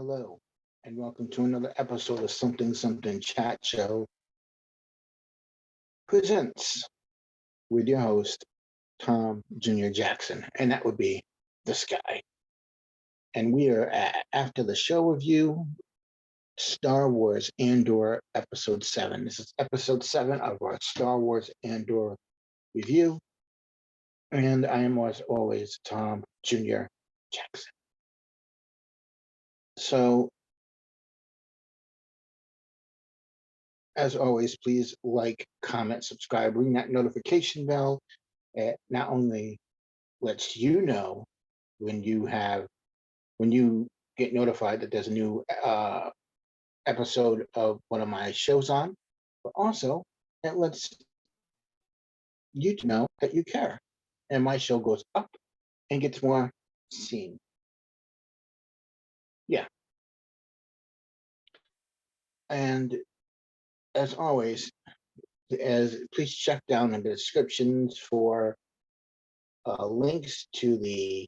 Hello, and welcome to another episode of Something Something Chat Show presents with your host, Tom Jr. Jackson, and that would be this guy. And we are after the show review, Star Wars Andor Episode 7. This is Episode 7 of our Star Wars Andor review. And I am, as always, Tom Jr. Jackson. So, as always, please like, comment, subscribe, ring that notification bell. It not only lets you know when you get notified that there's a new episode of one of my shows on, but also it lets you to know that you care, and my show goes up and gets more seen. Yeah, and as always, as please check down in the descriptions for links to the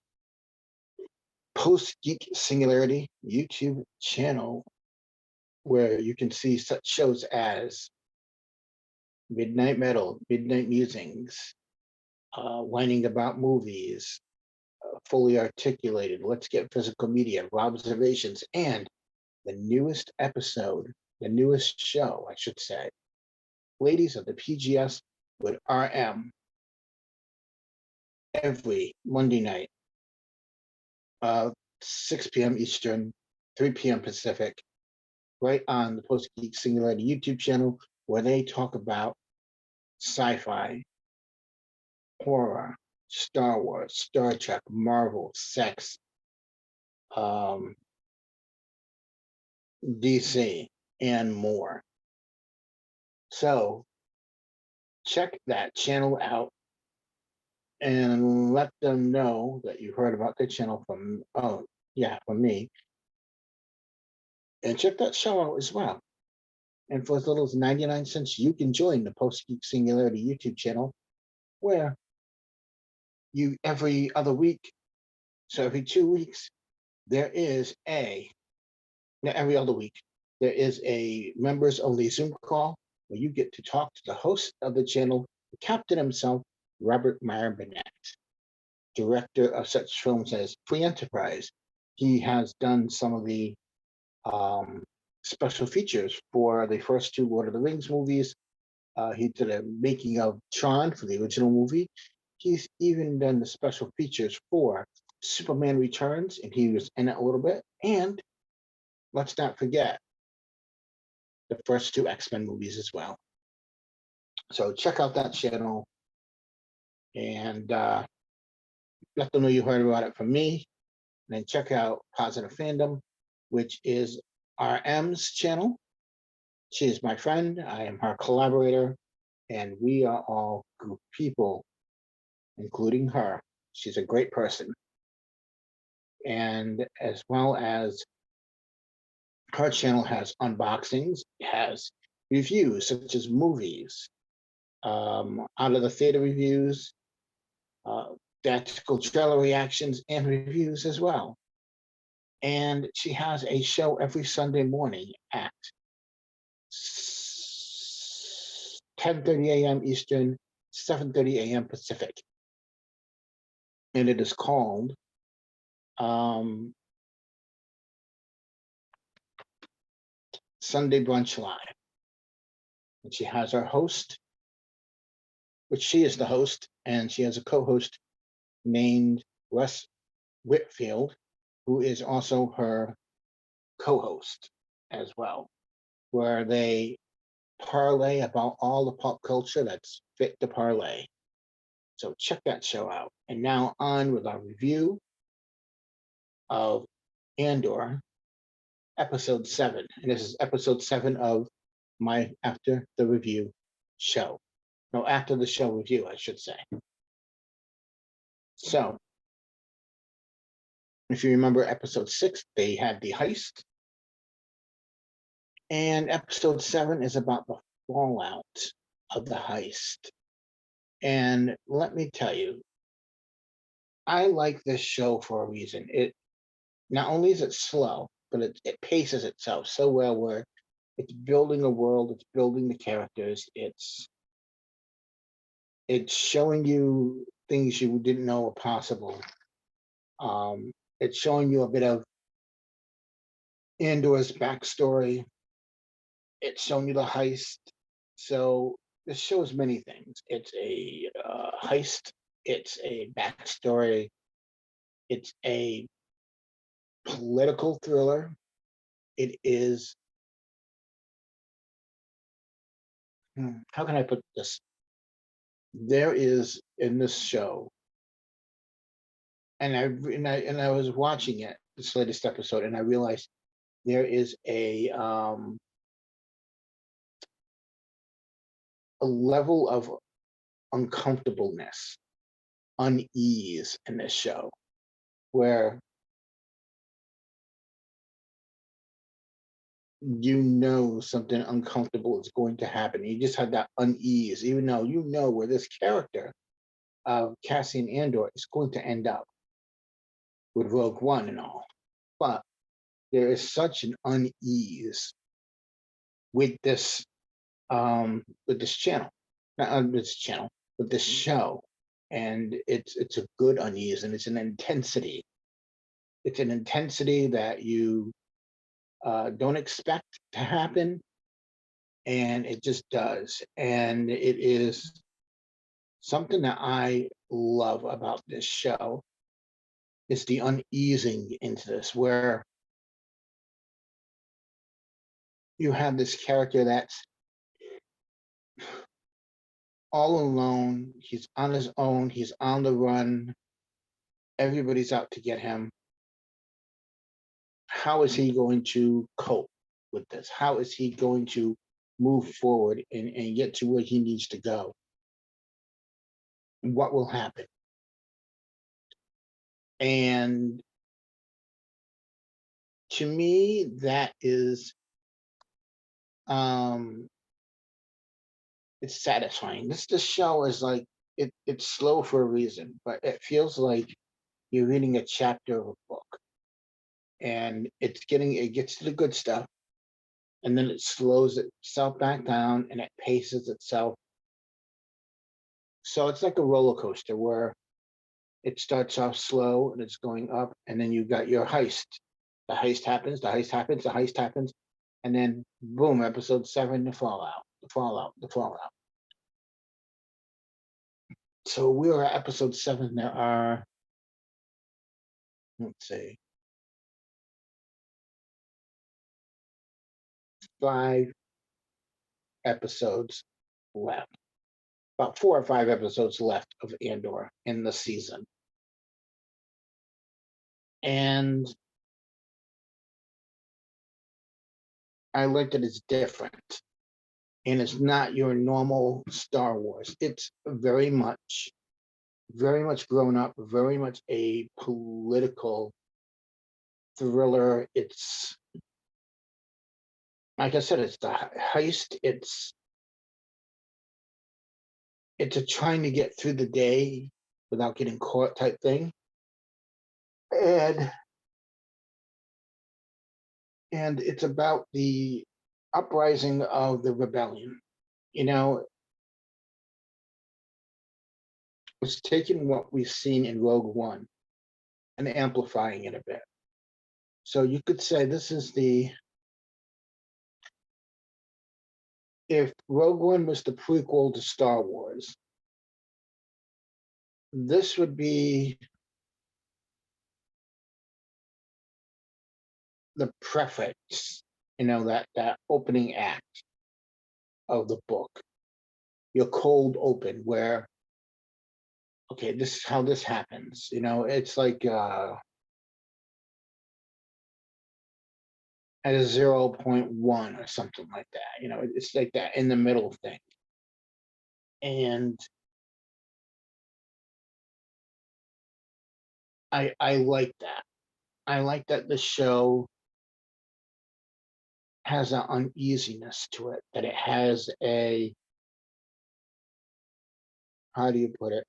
Post Geek Singularity YouTube channel, where you can see such shows as Midnight Metal, Midnight Musings, Whining About Movies, Fully Articulated, Let's Get Physical Media, Observations, and the newest episode, the newest show, I should say, Ladies of the PGS with RM, every Monday night, 6 p.m. Eastern, 3 p.m. Pacific, right on the Post Geek Singularity YouTube channel, where they talk about sci-fi, horror, Star Wars, Star Trek, Marvel, sex, DC, and more. So check that channel out and let them know that you heard about the channel from me. And check that show out as well. And for as little as 99 cents, you can join the Post Geek Singularity YouTube channel, where you every other week, so every 2 weeks, there is every other week, there is a members only Zoom call where you get to talk to the host of the channel, the captain himself, Robert Meyer Burnett, director of such films as Free Enterprise. He has done some of the special features for the first two Lord of the Rings movies. He did a making of Tron for the original movie. He's even done the special features for Superman Returns, and he was in it a little bit. And let's not forget the first two X-Men movies as well. So check out that channel and let them know you heard about it from me. And then check out Positive Fandom, which is RM's channel. She is my friend. I am her collaborator, and we are all good people, including her. She's a great person. And as well as her channel has unboxings, has reviews such as movies, out of the theater reviews, theatrical trailer reactions, and reviews as well. And she has a show every Sunday morning at 10:30 a.m. Eastern, 7:30 a.m. Pacific. And it is called Sunday Brunch Live. And she has her host, which she is the host, and she has a co-host named Russ Whitfield, who is also her co-host as well, where they parlay about all the pop culture that's fit to parlay. So check that show out. And now on with our review of Andor, episode 7. And this is episode 7 of my After the Review show. No, after the show review, I should say. So, if you remember episode 6, they had the heist. And episode 7 is about the fallout of the heist. And let me tell you, I like this show for a reason. It not only is it slow, but it paces itself so well where it's building a world, it's building the characters, it's showing you things you didn't know were possible. Um, it's showing you a bit of Andor's backstory. It's showing you the heist. So this shows many things. It's a heist. It's a backstory. It's a political thriller. It is. How can I put this? There is in this show, and I was watching it this latest episode, and I realized there is a level of uncomfortableness, unease in this show where you know something uncomfortable is going to happen. You just have that unease, even though you know where this character of Cassian Andor is going to end up with Rogue One and all. But there is such an unease with this channel, not this channel, with this show. And it's a good unease and it's an intensity. It's an intensity that you don't expect to happen, and it just does. And it is something that I love about this show is the uneasing into this, where you have this character that's all alone. He's on his own. He's on the run. Everybody's out to get him. How is he going to cope with this? How is he going to move forward and get to where he needs to go? What will happen? And to me, that is um it's satisfying. This show is like it's slow for a reason, but it feels like you're reading a chapter of a book, and it gets to the good stuff, and then it slows itself back down and it paces itself. So it's like a roller coaster where it starts off slow and it's going up, and then you got your heist. The heist happens, the heist happens, the heist happens, and then boom, episode 7, the fallout, the fallout, the fallout. So we are at episode 7. There are, let's see, 5 episodes left. About 4 or 5 episodes left of Andor in the season. And I like that it's different. And it's not your normal Star Wars. It's very much grown up, very much a political thriller. It's like I said, it's the heist. It's a trying to get through the day without getting caught type thing. And it's about the uprising of the rebellion. You know, it's taking what we've seen in Rogue One and amplifying it a bit. So you could say this is if Rogue One was the prequel to Star Wars, this would be the preface, that opening act of the book, your cold open, where, okay, this is how this happens. It's like at a 0.1 or something like that. It's like that in the middle thing. And I like that. I like that the show has an uneasiness to it, that it has how do you put it?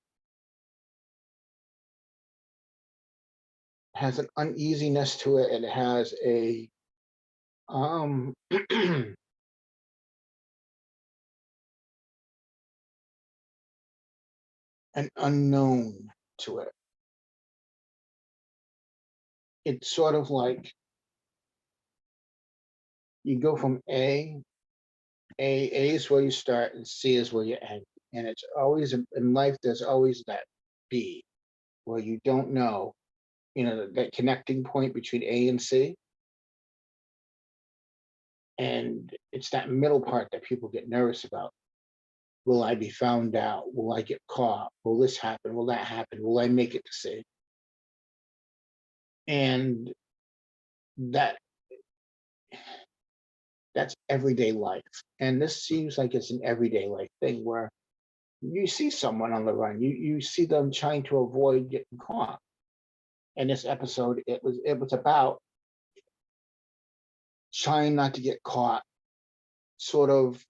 Has an uneasiness to it, and it has Um, an unknown to it. It's sort of like you go from A is where you start, and C is where you end. And it's always in life, there's always that B where you don't know, that connecting point between A and C. And it's that middle part that people get nervous about. Will I be found out? Will I get caught? Will this happen? Will that happen? Will I make it to C? And that that's everyday life. And this seems like it's an everyday life thing where you see someone on the run, you see them trying to avoid getting caught. In this episode, it was about trying not to get caught, sort of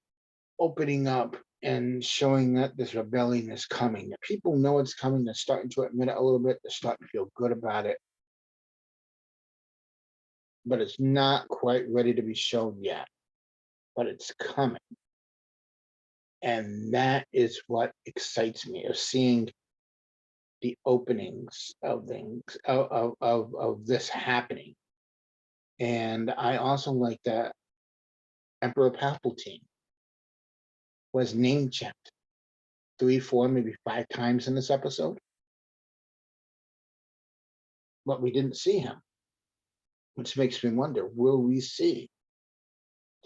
opening up and showing that this rebellion is coming. That people know it's coming. They're starting to admit it a little bit. They're starting to feel good about it, but it's not quite ready to be shown yet. But it's coming, and that is what excites me of seeing the openings of things of this happening. And I also like that Emperor Palpatine was name checked three, four, maybe five times in this episode, but we didn't see him, which makes me wonder, will we see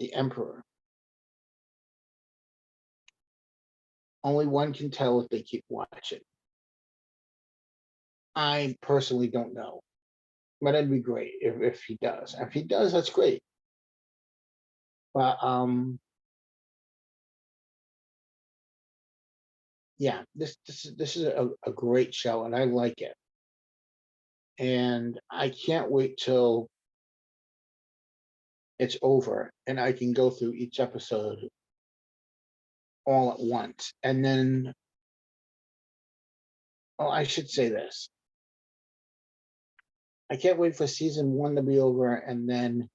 the Emperor? Only one can tell if they keep watching. I personally don't know, but it'd be great if he does. If he does, that's great. But yeah, this is a great show, and I like it. And I can't wait till it's over and I can go through each episode all at once. And then, oh, I should say this. I can't wait for season one to be over, and then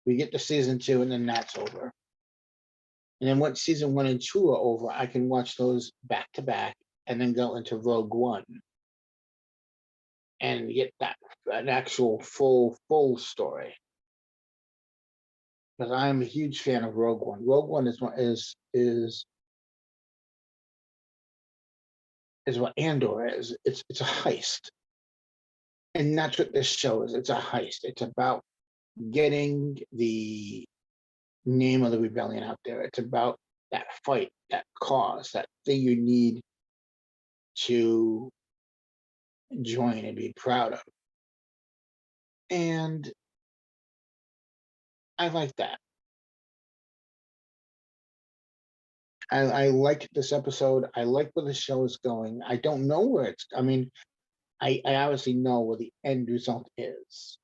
we get to season two, and then that's over. And then once season one and two are over, I can watch those back to back and then go into Rogue One and get that an actual full story. Because I'm a huge fan of Rogue One. Rogue One is what Andor is. It's a heist. And that's what this show is. It's a heist. It's about getting the name of the rebellion out there. It's about that fight, that cause, that thing you need to join and be proud of. And I like that. I like this episode. I like where the show is going. I don't know where I mean, I obviously know where the end result is,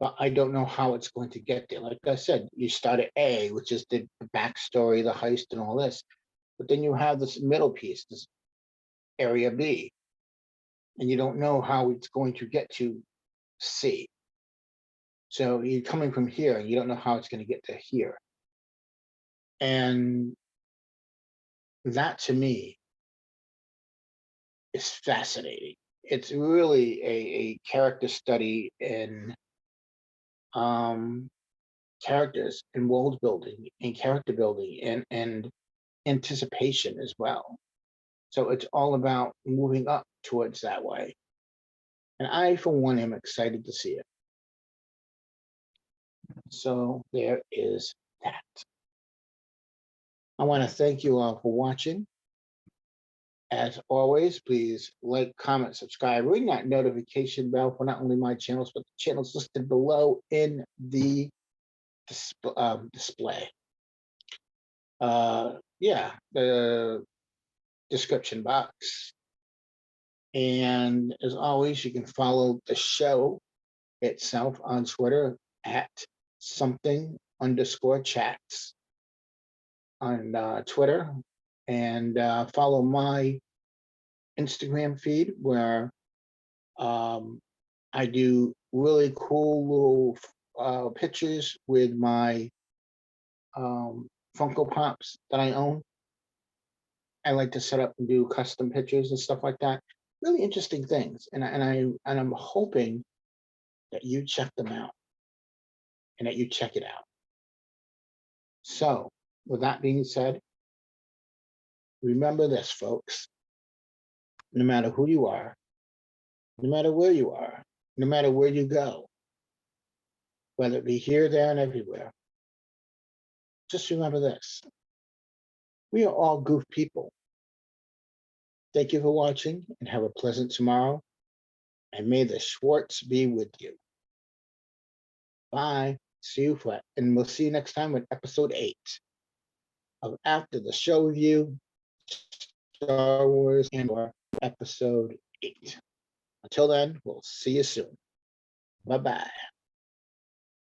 but I don't know how it's going to get there. Like I said, you start at A, which is the backstory, the heist, and all this. But then you have this middle piece, this area B, and you don't know how it's going to get to C. So you're coming from here, and you don't know how it's going to get to here. And that to me is fascinating. It's really a character study in um, characters and world building and character building and anticipation as well. So it's all about moving up towards that way. And I, for one, am excited to see it. So there is that. I want to thank you all for watching. As always, please like, comment, subscribe, ring that notification bell for not only my channels, but the channels listed below in the display. Yeah, the description box. And as always, you can follow the show itself on Twitter at something_chats on Twitter, and follow my Instagram feed where I do really cool little pictures with my Funko Pops that I own. I like to set up and do custom pictures and stuff like that. Really interesting things, and I'm hoping that you check them out and that you check it out. So, with that being said, remember this, folks. No matter who you are, no matter where you are, no matter where you go, whether it be here, there, and everywhere, just remember this. We are all goof people. Thank you for watching and have a pleasant tomorrow. And may the Schwartz be with you. Bye. See you for, and we'll see you next time with episode 8 of After the Show Review, Star Wars Andor episode 8. Until then, we'll see you soon. Bye bye.